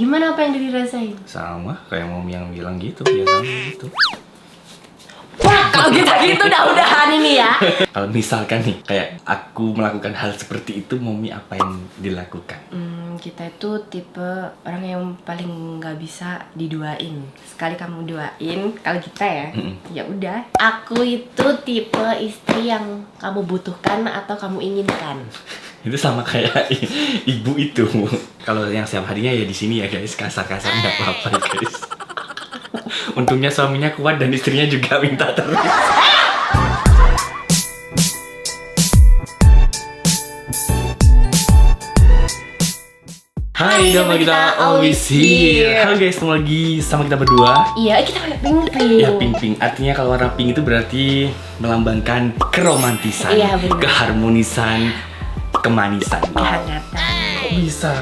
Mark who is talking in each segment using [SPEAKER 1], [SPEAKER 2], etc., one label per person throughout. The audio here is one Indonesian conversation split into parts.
[SPEAKER 1] Gimana apa yang dirasain?
[SPEAKER 2] Sama kayak Momi yang bilang gitu, ya sama gitu.
[SPEAKER 1] Wah, kalau gitu udah-udahan ini ya.
[SPEAKER 2] Kalau misalkan nih, kayak aku melakukan hal seperti itu, Momi apa yang dilakukan?
[SPEAKER 1] Kita itu tipe orang yang paling nggak bisa diduain. Sekali kamu duain, kalau kita ya udah. Aku itu tipe istri yang kamu butuhkan atau kamu inginkan.
[SPEAKER 2] Itu sama kayak ibu itu. Kalau yang setiap harinya ya di sini ya guys, kasar-kasar nggak apa-apa guys. Untungnya suaminya kuat dan istrinya juga minta terus. Hai, nama kita always here. Halo guys, ketemu lagi sama kita berdua.
[SPEAKER 1] Iya, kita pakai pink-pink.
[SPEAKER 2] Ya, pink-pink. Artinya kalau warna pink itu berarti melambangkan keromantisan,
[SPEAKER 1] Iya, benar.
[SPEAKER 2] keharmonisan, kemanisan.
[SPEAKER 1] Kehangatan.
[SPEAKER 2] Kok bisa?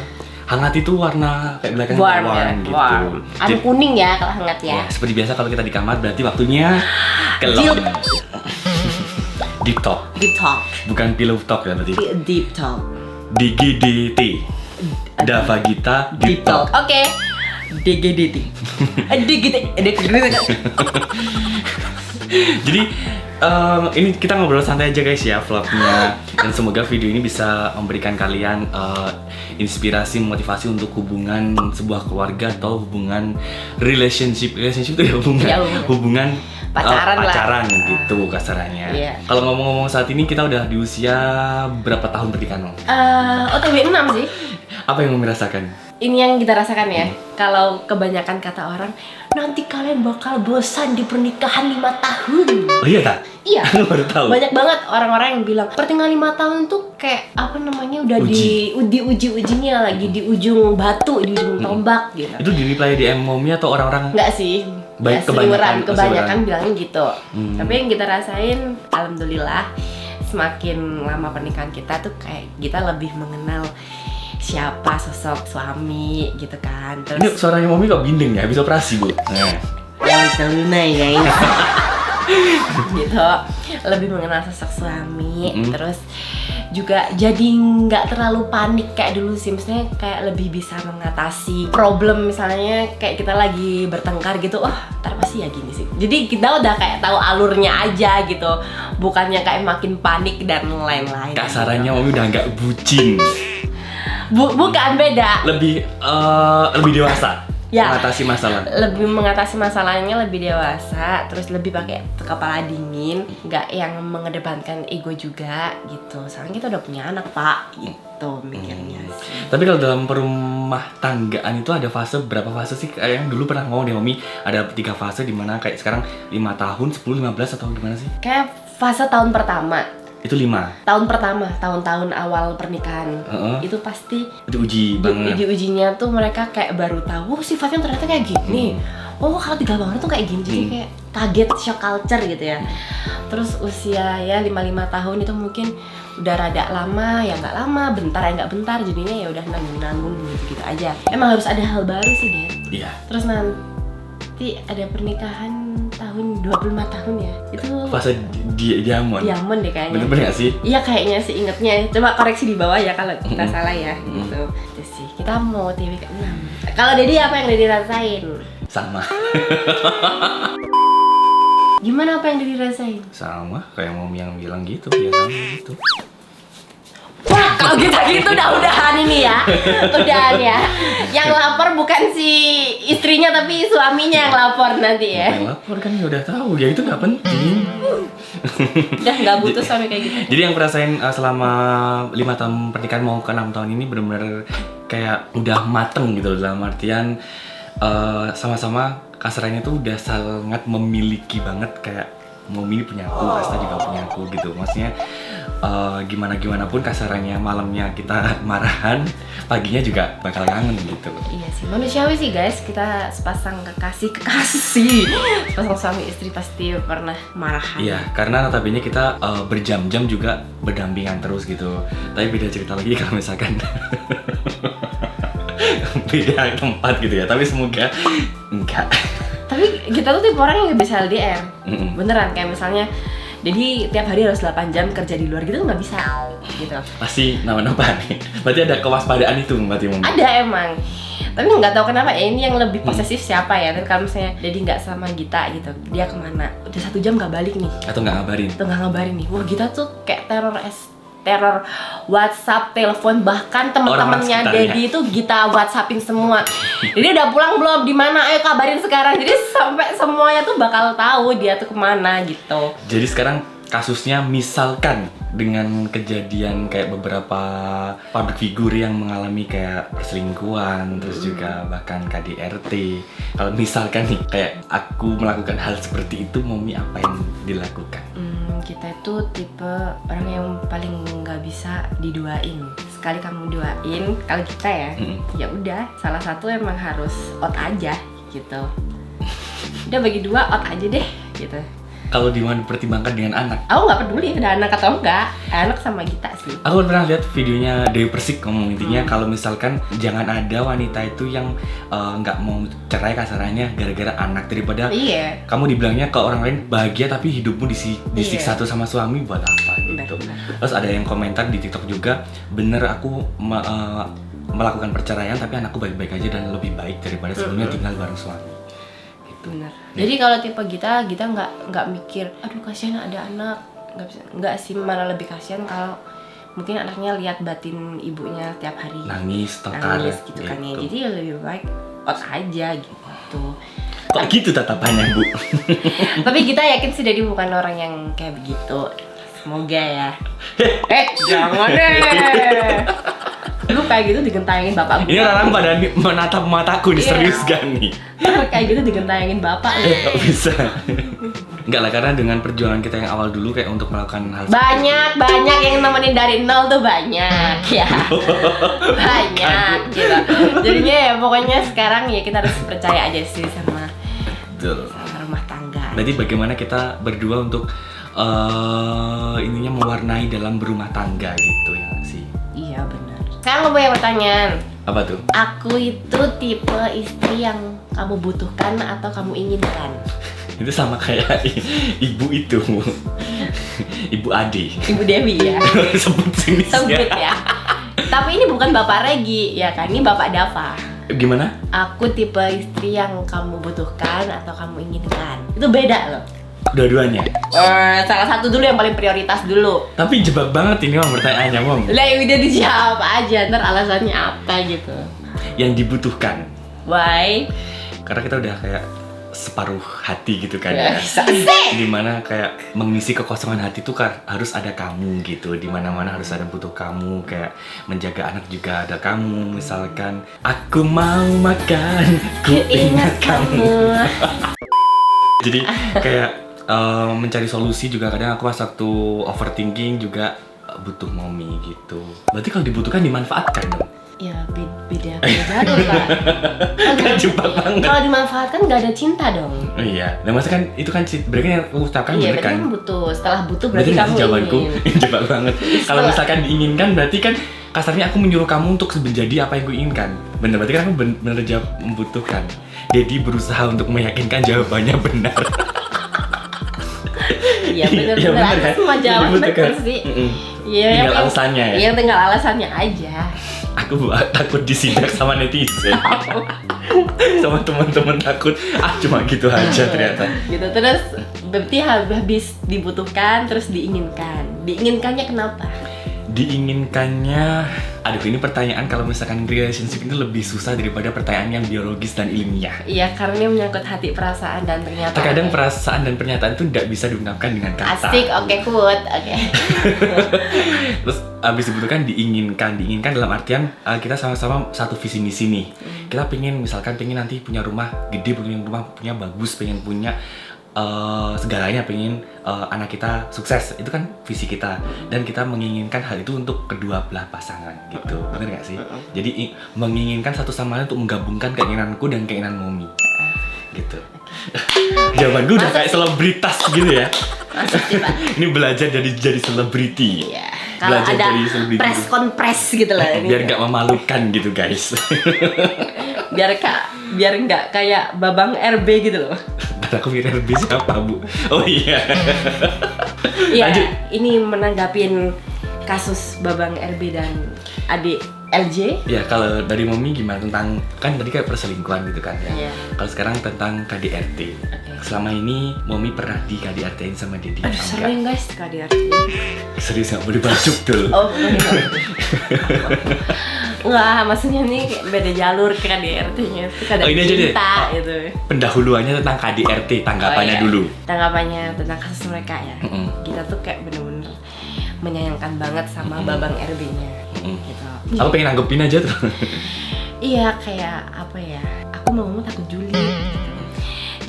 [SPEAKER 2] Hangat itu warna kayak belakang
[SPEAKER 1] Warm
[SPEAKER 2] gitu.
[SPEAKER 1] warm. Anu kuning ya kalau hangat ya.
[SPEAKER 2] Ya, seperti biasa kalau kita di kamar berarti waktunya kelop. Deep talk.
[SPEAKER 1] Deep talk.
[SPEAKER 2] Bukan pillow talk ya berarti.
[SPEAKER 1] Deep talk.
[SPEAKER 2] DGDT. Dava Gita Deep Talk.
[SPEAKER 1] Oke. DGDT.
[SPEAKER 2] Jadi ini kita ngobrol santai aja guys ya vlognya, dan semoga video ini bisa memberikan kalian inspirasi, motivasi untuk hubungan sebuah keluarga atau hubungan relationship itu ya hubungan
[SPEAKER 1] pacaran lah.
[SPEAKER 2] gitu kasarannya.
[SPEAKER 1] Iya.
[SPEAKER 2] Kalau ngomong-ngomong saat ini kita udah di usia berapa tahun pernikahan?
[SPEAKER 1] OTW 6 sih.
[SPEAKER 2] Apa yang kamu rasakan?
[SPEAKER 1] Ini yang kita rasakan ya. Kalau kebanyakan kata orang, nanti kalian bakal bosan di pernikahan 5 tahun.
[SPEAKER 2] Oh iya tak?
[SPEAKER 1] Iya.
[SPEAKER 2] Aku baru tahu.
[SPEAKER 1] Banyak banget orang-orang yang bilang pertengahan 5 tahun tuh kayak apa namanya udah di uji-ujinya lagi di ujung batu, di ujung tombak gitu.
[SPEAKER 2] Itu di reply DM Momi atau orang-orang?
[SPEAKER 1] Enggak sih.
[SPEAKER 2] Baik,
[SPEAKER 1] kebanyakan
[SPEAKER 2] kebanyakan
[SPEAKER 1] bilangnya gitu. Tapi yang kita rasain alhamdulillah semakin lama pernikahan kita tuh kayak kita lebih mengenal siapa sosok suami gitu kan.
[SPEAKER 2] Ini
[SPEAKER 1] Terus
[SPEAKER 2] suaranya Momi kok bindeng ya? Habis operasi bu? Nah.
[SPEAKER 1] yang lunai guys. Gitu, lebih mengenal sosok suami. Terus juga jadi nggak terlalu panik kayak dulu sih, maksudnya kayak lebih bisa mengatasi problem, misalnya kayak kita lagi bertengkar gitu, ntar pasti ya gini sih, jadi kita udah kayak tahu alurnya aja gitu, bukannya kayak makin panik dan lain-lain.
[SPEAKER 2] Kasarannya Momi udah nggak bucin,
[SPEAKER 1] bukan, beda,
[SPEAKER 2] lebih dewasa.
[SPEAKER 1] Ya.
[SPEAKER 2] Lebih
[SPEAKER 1] mengatasi masalahnya lebih dewasa, terus lebih pakai kepala dingin, nggak yang mengedepankan ego juga gitu. Soalnya kita udah punya anak pak, gitu mikirnya sih.
[SPEAKER 2] Tapi kalau dalam perumah tanggaan itu ada berapa fase sih? Kayak yang dulu pernah ngomong deh Momi, ada 3 fase dimana kayak sekarang 5 tahun, 10, 15 atau gimana sih?
[SPEAKER 1] Kayak fase tahun pertama.
[SPEAKER 2] Itu 5.
[SPEAKER 1] Tahun pertama, tahun-tahun awal pernikahan, itu pasti
[SPEAKER 2] diuji banget.
[SPEAKER 1] Diujinya tuh mereka kayak baru tahu sifatnya ternyata kayak gini. Oh kalau 3 banget tuh kayak gini, jadi kayak kaget, shock culture gitu ya. Terus usia ya 55 tahun itu mungkin udah rada lama, ya nggak lama, bentar ya nggak bentar, jadinya ya udah nanggung gitu aja. Emang harus ada hal baru sih Den.
[SPEAKER 2] Iya.
[SPEAKER 1] Terus nanti ada pernikahan tahun 25 tahun ya. Itu
[SPEAKER 2] fase diamond.
[SPEAKER 1] Diamond deh kayaknya.
[SPEAKER 2] Bener-bener gak sih?
[SPEAKER 1] Iya kayaknya sih, ingetnya. Coba koreksi di bawah ya kalau kita salah ya. Gitu. Itu sih. Kita mau TW ke-6. Kalau Dedi apa yang Dedi rasain?
[SPEAKER 2] Sama.
[SPEAKER 1] Gimana apa yang Dedi rasain?
[SPEAKER 2] Sama kayak Momi yang bilang gitu, ya sama gitu.
[SPEAKER 1] Wah, kalau gitu udah-udahan ini ya. Udahan ya. Yang lapor bukan si istrinya tapi suaminya yang lapor nanti ya.
[SPEAKER 2] Yang lapor kan udah tahu, ya itu nggak penting.
[SPEAKER 1] Udah nggak butuh suami kayak gitu.
[SPEAKER 2] Jadi yang ngerasain selama 5 tahun pernikahan mau ke 6 tahun ini bener-bener kayak udah mateng gitu, dalam artian sama-sama kasarannya tuh udah sangat memiliki banget, kayak Momi ini punya aku, Asta juga punya aku gitu. Maksudnya gimana pun kasarannya malamnya kita marahan, paginya juga bakal kangen gitu.
[SPEAKER 1] Iya sih, manusiawi sih guys, kita sepasang kekasih sepasang suami istri pasti pernah marahan.
[SPEAKER 2] Iya, karena notabene kita berjam-jam juga berdampingan terus gitu. Tapi beda cerita lagi kalau misalkan beda tempat gitu ya, tapi semoga enggak.
[SPEAKER 1] Tapi kita tuh tipe orang yang gak bisa LDR. Beneran, kayak misalnya jadi tiap hari harus 8 jam kerja di luar gitu nggak bisa gitu.
[SPEAKER 2] Pasti nama-nama nih. Berarti ada kewaspadaan itu berarti Momi.
[SPEAKER 1] Ada emang. Tapi nggak tahu kenapa ya, ini yang lebih posesif siapa ya. Tapi kalau misalnya Dedi nggak sama Gita gitu, dia kemana? Udah 1 jam nggak balik nih.
[SPEAKER 2] Atau nggak ngabarin?
[SPEAKER 1] Atau nggak ngabarin nih. Wah, Gita tuh kayak teror WhatsApp, telepon, bahkan teman-temannya Dedi itu Gita WhatsAppin semua. Jadi udah pulang belum? Di mana? Ayo kabarin sekarang. Jadi sampai semuanya tuh bakal tahu dia tuh kemana gitu.
[SPEAKER 2] Jadi sekarang kasusnya misalkan dengan kejadian kayak beberapa public figure yang mengalami kayak perselingkuhan, terus juga bahkan KDRT. Kalau misalkan nih kayak aku melakukan hal seperti itu, Momi apa yang dilakukan?
[SPEAKER 1] Kita itu tipe orang yang paling nggak bisa diduain. Sekali kamu duain, kalau kita ya, ya udah salah satu emang harus out aja gitu. Udah bagi 2 out aja deh gitu.
[SPEAKER 2] Kalau dipertimbangkan dengan anak?
[SPEAKER 1] Aku nggak peduli udah anak atau enggak, anak sama Gita sih.
[SPEAKER 2] Aku pernah lihat videonya Dewi Persik ngomong intinya kalau misalkan jangan ada wanita itu yang nggak mau cerai kasarannya gara-gara anak, daripada kamu dibilangnya ke orang lain bahagia tapi hidupmu disiksa tuh sama suami, buat apa gitu. Terus ada yang komentar di TikTok juga, bener aku melakukan perceraian tapi anakku baik-baik aja dan lebih baik daripada sebelumnya tinggal bareng suami.
[SPEAKER 1] Bener. Jadi kalau tipe Gita nggak mikir, aduh kasihan ada anak, nggak sih, malah lebih kasihan kalau mungkin anaknya lihat batin ibunya tiap hari
[SPEAKER 2] nangis
[SPEAKER 1] gitu kan ya. Jadi ya lebih baik out aja gitu.
[SPEAKER 2] Kok gitu tatapannya, Bu?
[SPEAKER 1] Tapi kita yakin sih Dedi bukan orang yang kayak begitu. Semoga ya. Jangan deh. Lu kayak gitu digentayangin bapak gue.
[SPEAKER 2] Ini orang pada menatap mataku nih, serius gak nih?
[SPEAKER 1] Kayak gitu digentayangin bapak.
[SPEAKER 2] Gak bisa. Enggak lah, karena dengan perjuangan kita yang awal dulu kayak untuk melakukan hal
[SPEAKER 1] banyak yang nemenin dari nol tuh banyak ya. Banyak gitu. Jadinya ya pokoknya sekarang ya kita harus percaya aja sih sama rumah tangga.
[SPEAKER 2] Berarti bagaimana kita berdua untuk ininya mewarnai dalam berumah tangga gitu ya sih?
[SPEAKER 1] Iya benar. Sekarang gue punya pertanyaan.
[SPEAKER 2] Apa tuh?
[SPEAKER 1] Aku itu tipe istri yang kamu butuhkan atau kamu inginkan?
[SPEAKER 2] Itu sama kayak ibu itu. Ibu Ade.
[SPEAKER 1] Ibu Dewi ya.
[SPEAKER 2] Sebut
[SPEAKER 1] ya. Tapi ini bukan Bapak Regi ya kan, ini Bapak Dava.
[SPEAKER 2] Gimana?
[SPEAKER 1] Aku tipe istri yang kamu butuhkan atau kamu inginkan. Itu beda loh.
[SPEAKER 2] Dua-duanya?
[SPEAKER 1] Salah satu dulu yang paling prioritas dulu.
[SPEAKER 2] Tapi jebak banget ini Mom pertanyaannya, Mom.
[SPEAKER 1] Lah udah dijawab aja, ntar alasannya apa gitu.
[SPEAKER 2] Yang dibutuhkan.
[SPEAKER 1] Why?
[SPEAKER 2] Karena kita udah kayak separuh hati gitu kan
[SPEAKER 1] ya.
[SPEAKER 2] Dimana kayak mengisi kekosongan hati tuh kan harus ada kamu gitu. Dimana-mana harus ada butuh kamu. Kayak menjaga anak juga ada kamu. Misalkan aku mau makan, ku ingat kamu. Jadi kayak mencari solusi juga kadang aku pas waktu overthinking juga butuh Momi gitu. Berarti kalau dibutuhkan dimanfaatkan dong?
[SPEAKER 1] Ya beda dong Pak.
[SPEAKER 2] Kan jebak banget.
[SPEAKER 1] Kalau dimanfaatkan nggak ada cinta dong.
[SPEAKER 2] Oh iya, nah maksudnya kan itu kan berarti yang aku ucapkan bener kan?
[SPEAKER 1] Iya, butuh. Setelah butuh berarti kamu
[SPEAKER 2] jawabanku
[SPEAKER 1] ingin.
[SPEAKER 2] jebak banget. Kalau misalkan diinginkan berarti kan kasarnya aku menyuruh kamu untuk menjadi apa yang kuinginkan. Bener, berarti kan aku bener jawab membutuhkan. Jadi berusaha untuk meyakinkan jawabannya benar.
[SPEAKER 1] Iya benar-benar
[SPEAKER 2] kan?
[SPEAKER 1] Semua jawaban benar sih. Iya,
[SPEAKER 2] tinggal alasannya ya.
[SPEAKER 1] Iya, tinggal alasannya aja.
[SPEAKER 2] Aku takut disidak sama netizen. Sama teman-teman takut. Cuma gitu aja ternyata.
[SPEAKER 1] Gitu terus berarti habis dibutuhkan terus diinginkan. Diinginkannya kenapa?
[SPEAKER 2] Diinginkannya, aduh ini pertanyaan kalau misalkan relationship itu lebih susah daripada pertanyaan yang biologis dan ilmiah.
[SPEAKER 1] Iya, karena ini menyangkut hati, perasaan, dan pernyataan.
[SPEAKER 2] Terkadang perasaan dan pernyataan itu tidak bisa diungkapkan dengan kata.
[SPEAKER 1] Asik, oke, quote, oke.
[SPEAKER 2] Terus abis dibutuhkan diinginkan dalam artian kita sama-sama satu visi misi nih. Kita pengen nanti punya rumah gede, punya bagus, pengen punya segalanya, pengen anak kita sukses, itu kan visi kita, dan kita menginginkan hal itu untuk kedua belah pasangan gitu, bener gak sih? Jadi menginginkan satu sama lain untuk menggabungkan keinginanku dan keinginan Momi gitu. Jawaban gue udah kayak selebritas gitu ya. Ini belajar jadi selebriti.
[SPEAKER 1] Iya. Kalau ada press conference gitu lah.
[SPEAKER 2] Biar nggak memalukan gitu guys.
[SPEAKER 1] biar nggak kayak Babang RB gitu loh.
[SPEAKER 2] Aku mikir RB siapa, Bu? Oh iya.
[SPEAKER 1] Iya, ini menanggapin kasus Babang RB dan adik LJ?
[SPEAKER 2] Ya kalau dari Momi gimana tentang, kan tadi kayak perselingkuhan gitu kan ya.
[SPEAKER 1] Iya.
[SPEAKER 2] Kalau sekarang tentang KDRT. Selama ini Momi pernah di KDRT-in sama Dedi?
[SPEAKER 1] Aduh, sering guys KDRT.
[SPEAKER 2] Serius nggak boleh bacuk tuh.
[SPEAKER 1] Oh, enggak, maksudnya nih beda jalur ke KDRT-nya. KDRT
[SPEAKER 2] Oh, ini aja deh.
[SPEAKER 1] cinta gitu.
[SPEAKER 2] Pendahuluannya tentang KDRT, tanggapannya dulu.
[SPEAKER 1] Tanggapannya tentang kasus mereka ya. Kita tuh kayak bener-bener menyayangkan banget sama Babang RB-nya. Gitu.
[SPEAKER 2] Aku pengen nanggepin aja tuh.
[SPEAKER 1] Iya, kayak apa ya? Aku mau ngomong takut Juli. Gitu.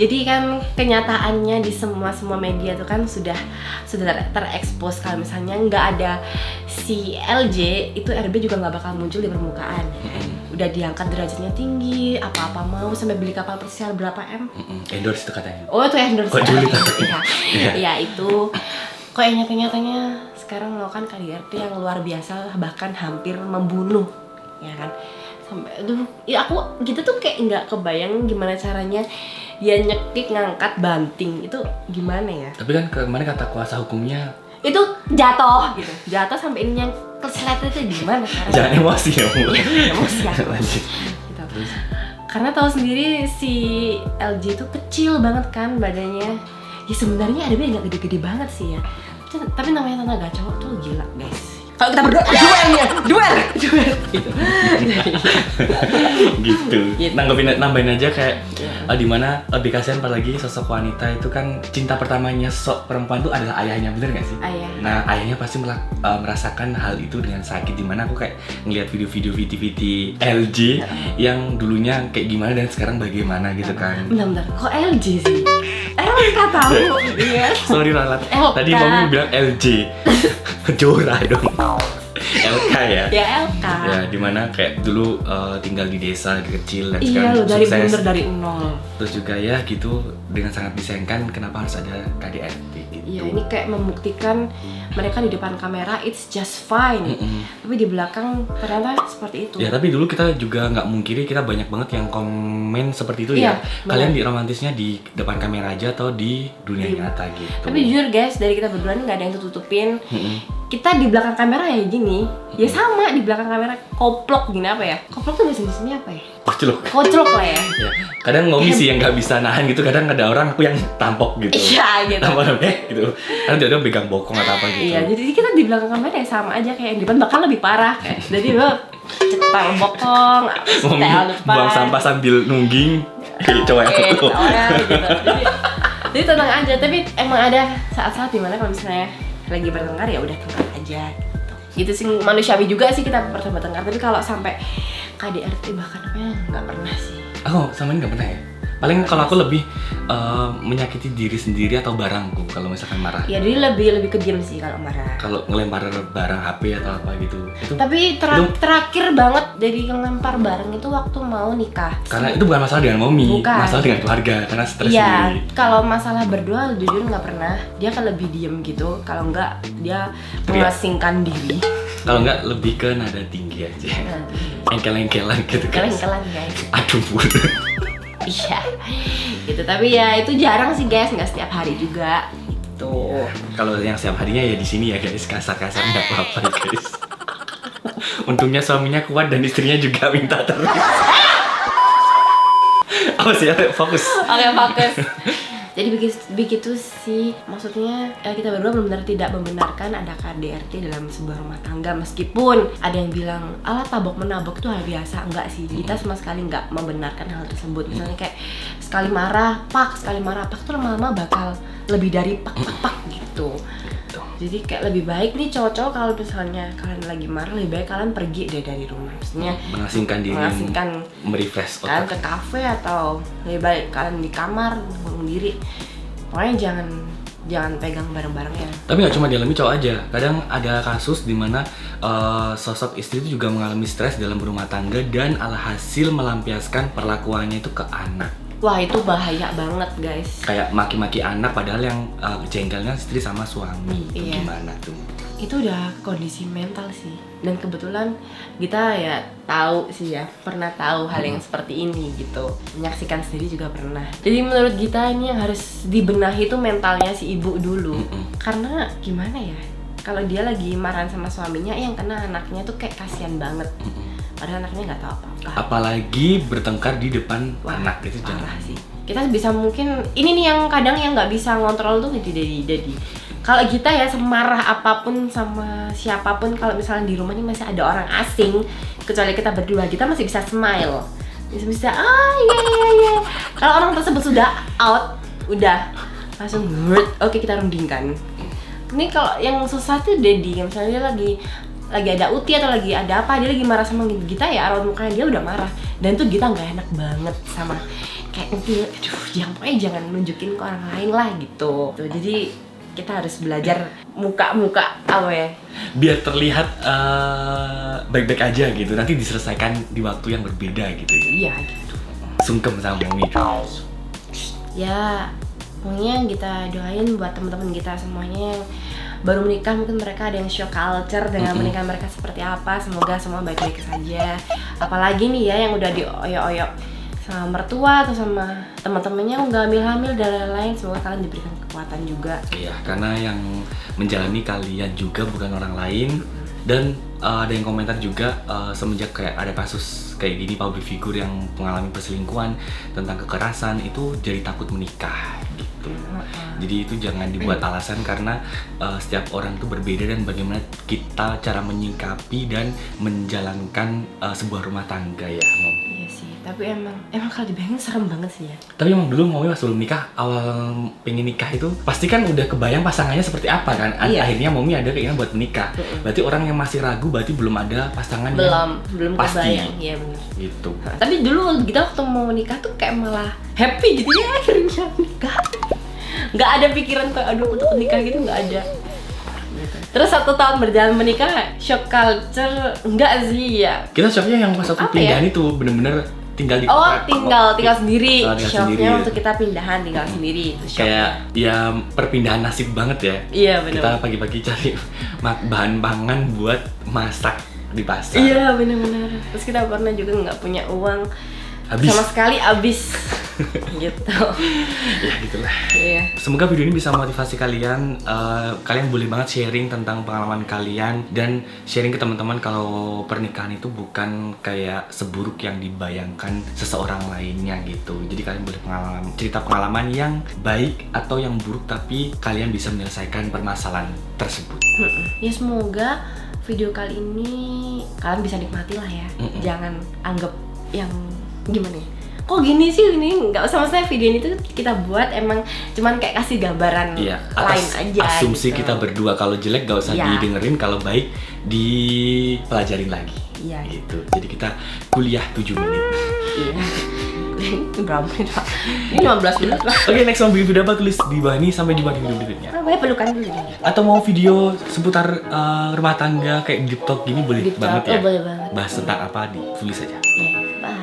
[SPEAKER 1] Jadi kan kenyataannya di semua media tuh kan sudah terekspos kalau misalnya nggak ada si LJ itu RB juga nggak bakal muncul di permukaan. Udah diangkat derajatnya tinggi, apa-apa mau sampai beli kapal pesiar berapa M?
[SPEAKER 2] Endorse itu katanya.
[SPEAKER 1] Oh itu endorse.
[SPEAKER 2] Kok Juli
[SPEAKER 1] Iya itu. Kok nyata-nyatanya sekarang melakukan KDRT yang luar biasa, bahkan hampir membunuh, ya kan? Sampai aduh, ya aku gitu tuh kayak nggak kebayang gimana caranya dia nyekik ngangkat banting itu gimana ya?
[SPEAKER 2] Tapi kan kemarin kata kuasa hukumnya
[SPEAKER 1] itu jatuh gitu, jatuh sampai ini yang keslet itu gimana caranya?
[SPEAKER 2] jangan emosi ya, Bu.
[SPEAKER 1] Emosi aku.
[SPEAKER 2] Lanjut.
[SPEAKER 1] Gitu. Karena tahu sendiri si LJ itu kecil banget kan badannya. Ya sebenarnya RB nggak gede-gede banget sih ya. Tapi namanya tenaga cowok tuh gila guys. Kalau kita berdua duel
[SPEAKER 2] gitu. Nambahin aja kayak dimana lebih kasihan apalagi sosok wanita itu kan cinta pertamanya sosok perempuan tuh adalah ayahnya, bener nggak sih?
[SPEAKER 1] Ayah.
[SPEAKER 2] Nah ayahnya pasti merasakan hal itu dengan sakit, dimana aku kayak ngeliat video-video VT LJ yang dulunya kayak gimana dan sekarang bagaimana gitu kan.
[SPEAKER 1] Bentar, kok LJ sih? Nggak tahu. Iya.
[SPEAKER 2] Sorry Ralat, tadi Mami bilang LJ. Jora dong. LK ya?
[SPEAKER 1] Ya LK.
[SPEAKER 2] Ya dimana kayak dulu tinggal di desa kecil dan
[SPEAKER 1] Iya
[SPEAKER 2] sekarang
[SPEAKER 1] lo dari
[SPEAKER 2] sukses.
[SPEAKER 1] bener dari nol.
[SPEAKER 2] Terus juga ya gitu dengan sangat disayangkan kenapa harus ada KDRT gitu.
[SPEAKER 1] Iya ini kayak membuktikan mereka di depan kamera it's just fine. Tapi di belakang ternyata seperti itu.
[SPEAKER 2] Ya tapi dulu kita juga nggak mungkiri kita banyak banget yang komen seperti itu
[SPEAKER 1] Iya,
[SPEAKER 2] ya. Kalian di romantisnya di depan kamera aja atau di dunia nyata gitu.
[SPEAKER 1] Tapi jujur guys dari kita berdua nggak ada yang tutupin. Kita di belakang kamera ya gini, ya sama di belakang kamera koplok gini apa ya? Koplok tuh bahasa Indonesia apa ya? Koclok lah ya.
[SPEAKER 2] Ya, kadang Momi sih yang nggak bisa nahan gitu, kadang ada orang aku yang tampok gitu.
[SPEAKER 1] Iya gitu.
[SPEAKER 2] Tampok gitu. Kadang dia pegang bokong atau apa gitu.
[SPEAKER 1] Iya, jadi kita di belakang kamera ya sama aja kayak yang di depan bahkan lebih parah kayak. Jadi lo cetal bokong,
[SPEAKER 2] Momi
[SPEAKER 1] setel depan.
[SPEAKER 2] buang sampah sambil nungging. Coba yang aku.
[SPEAKER 1] Gitu. Jadi tenang aja, tapi emang ada saat-saat dimana kalau misalnya lagi bertengkar ya udah tengkar aja gitu. Gitu sih manusiawi juga sih kita bertengkar, tapi kalau sampai KDRT bahkan apa ya nggak pernah sih.
[SPEAKER 2] Aku sama ini nggak pernah ya. Paling kalau aku lebih menyakiti diri sendiri atau barangku kalau misalkan marah.
[SPEAKER 1] Ya jadi lebih ke diam sih kalau marah.
[SPEAKER 2] Kalau ngelempar barang HP atau apa gitu. Itu
[SPEAKER 1] Tapi terakhir banget jadi ngelempar barang itu waktu mau nikah.
[SPEAKER 2] karena itu bukan masalah dengan Momi,
[SPEAKER 1] Bukan.
[SPEAKER 2] masalah dengan keluarga karena stres
[SPEAKER 1] Iya,
[SPEAKER 2] sendiri.
[SPEAKER 1] kalau masalah berdua jujur nggak pernah. Dia kan lebih diem gitu. Kalau nggak dia
[SPEAKER 2] Teriak.
[SPEAKER 1] mengasingkan diri.
[SPEAKER 2] Kalau nggak lebih ke nada tinggi aja. Engkel-engkelan gitu kan.
[SPEAKER 1] Kalian guys.
[SPEAKER 2] Aduh Bu.
[SPEAKER 1] Iya, gitu. Tapi ya itu jarang sih guys, nggak setiap hari juga. Gitu.
[SPEAKER 2] Kalau yang setiap harinya ya di sini ya guys, kasar-kasar nggak apa-apa guys. Untungnya suaminya kuat dan istrinya juga minta terus. Awas ya, fokus.
[SPEAKER 1] Oke, fokus. Jadi begitu sih, maksudnya kita berdua benar-benar tidak membenarkan ada KDRT dalam sebuah rumah tangga, meskipun ada yang bilang alah tabok menabok itu hal biasa. Enggak sih, kita sama sekali nggak membenarkan hal tersebut. Misalnya kayak sekali marah pak tuh lama-lama bakal lebih dari pak gitu. Jadi kayak lebih baik nih cowok-cowok kalau misalnya kalian lagi marah, lebih baik kalian pergi deh dari rumah. Maksudnya
[SPEAKER 2] mengasingkan diri, merefresh
[SPEAKER 1] kalian
[SPEAKER 2] otak.
[SPEAKER 1] ke kafe atau lebih baik kalian di kamar ngurung diri. Pokoknya jangan pegang barang-barangnya.
[SPEAKER 2] Tapi nggak cuma dialami cowok aja, kadang ada kasus di mana sosok istri itu juga mengalami stres dalam berumah tangga dan alhasil melampiaskan perlakuannya itu ke anak.
[SPEAKER 1] Wah itu bahaya banget guys.
[SPEAKER 2] Kayak maki-maki anak padahal yang jengkelnya istri sama suami. Itu
[SPEAKER 1] Iya.
[SPEAKER 2] gimana tuh?
[SPEAKER 1] Itu udah kondisi mental sih. Dan kebetulan kita ya tahu sih ya, pernah tahu hal yang seperti ini gitu. Menyaksikan sendiri juga pernah. Jadi menurut kita ini yang harus dibenahi itu mentalnya si ibu dulu. Karena gimana ya? Kalau dia lagi marahan sama suaminya, yang kena anaknya tuh kayak kasihan banget. padahal anaknya nggak tahu apa-apa.
[SPEAKER 2] Apalagi bertengkar di depan
[SPEAKER 1] Wah,
[SPEAKER 2] anak itu jangan.
[SPEAKER 1] parah sih. Kita bisa mungkin ini nih yang kadang yang nggak bisa ngontrol tuh jadi kalau kita ya semarah apapun sama siapapun, kalau misalnya di rumah ini masih ada orang asing, kecuali kita berdua, kita masih bisa smile, bisa iya. Kalau orang tersebut sudah out, udah langsung oke, kita rundingkan. Ini kalau yang susah tuh Dedi, misalnya dia lagi ada uti atau lagi ada apa, dia lagi marah sama kita ya, raut mukanya dia udah marah, dan tuh kita nggak enak banget sama kayak pokoknya jangan nunjukin ke orang lain lah gitu. Tuh, jadi kita harus belajar muka apa ya,
[SPEAKER 2] biar terlihat baik-baik aja gitu, nanti diselesaikan di waktu yang berbeda gitu ya.
[SPEAKER 1] iya gitu
[SPEAKER 2] Sungkem sama Momi.
[SPEAKER 1] ya. Pokoknya kita doain buat teman-teman kita semuanya yang baru menikah, mungkin mereka ada yang shock culture dengan menikah mereka seperti apa. Semoga semua baik-baik saja. Apalagi nih ya yang udah dioyok-oyok sama mertua atau sama teman-temannya nggak hamil-hamil dan lain-lain, semoga kalian diberikan kekuatan juga.
[SPEAKER 2] Iya, karena yang menjalani kalian juga bukan orang lain. Dan ada yang komentar juga semenjak kayak ada kasus kayak gini, public figure yang mengalami perselingkuhan, tentang kekerasan, itu jadi takut menikah gitu. Jadi itu jangan dibuat alasan, karena setiap orang tuh berbeda dan bagaimana kita cara menyikapi dan menjalankan sebuah rumah tangga ya, Mom.
[SPEAKER 1] Iya sih, tapi emang kalau dibayangin serem banget sih ya.
[SPEAKER 2] Tapi emang dulu Momi pas belum nikah, awal pengen nikah itu pasti kan udah kebayang pasangannya seperti apa kan?
[SPEAKER 1] Iya.
[SPEAKER 2] Akhirnya Momi ada keinginan buat menikah. Berarti orang yang masih ragu berarti belum ada pasangan yang
[SPEAKER 1] belum
[SPEAKER 2] pasti.
[SPEAKER 1] kebayang, iya benar.
[SPEAKER 2] Gitu.
[SPEAKER 1] Tapi dulu kita waktu mau nikah tuh kayak malah happy gitu ya, akhirnya nikah. Nggak ada pikiran kayak aduh untuk nikah gitu, nggak ada. Terus 1 tahun berjalan menikah, shock culture enggak sih ya?
[SPEAKER 2] Kita shocknya yang pas waktu
[SPEAKER 1] Apa
[SPEAKER 2] pindahan itu bener-bener tinggal di
[SPEAKER 1] tinggal sendiri.
[SPEAKER 2] tinggal
[SPEAKER 1] Shocknya
[SPEAKER 2] sendiri.
[SPEAKER 1] waktu kita pindahan tinggal sendiri itu shocknya.
[SPEAKER 2] Kayak ya perpindahan nasib banget ya.
[SPEAKER 1] Iya benar.
[SPEAKER 2] Kita pagi-pagi cari bahan pangan buat masak di pasar.
[SPEAKER 1] Iya benar-benar. Terus kita pernah juga nggak punya uang sama sekali, abis gitu.
[SPEAKER 2] Ya gitulah.
[SPEAKER 1] Iya.
[SPEAKER 2] Semoga video ini bisa motivasi kalian. Kalian boleh banget sharing tentang pengalaman kalian dan sharing ke teman-teman kalau pernikahan itu bukan kayak seburuk yang dibayangkan seseorang lainnya gitu. Jadi kalian boleh cerita pengalaman yang baik atau yang buruk, tapi kalian bisa menyelesaikan permasalahan tersebut.
[SPEAKER 1] Ya semoga video kali ini kalian bisa nikmati lah ya. Jangan anggap yang gimana ya, kok gini sih, ini nggak usah, maksudnya video ini tuh kita buat emang cuman kayak kasih gambaran lain aja
[SPEAKER 2] asumsi
[SPEAKER 1] gitu.
[SPEAKER 2] Kita berdua, kalau jelek gak usah didengerin, kalau baik dipelajarin lagi.
[SPEAKER 1] Iya
[SPEAKER 2] gitu. Jadi kita kuliah 7 menit.
[SPEAKER 1] Iya. Berapa menit Pak? Ini 15 menit lah.
[SPEAKER 2] Oke, next mau video apa tulis di bawah ini. Sampai jumpa di video berikutnya.
[SPEAKER 1] Boleh pelukan dulu nih.
[SPEAKER 2] Atau mau video seputar rumah tangga kayak deep talk gini boleh
[SPEAKER 1] Deep
[SPEAKER 2] banget
[SPEAKER 1] talk,
[SPEAKER 2] ya.
[SPEAKER 1] boleh banget.
[SPEAKER 2] Bahas tentang apa, ditulis aja.
[SPEAKER 1] Iya, bye.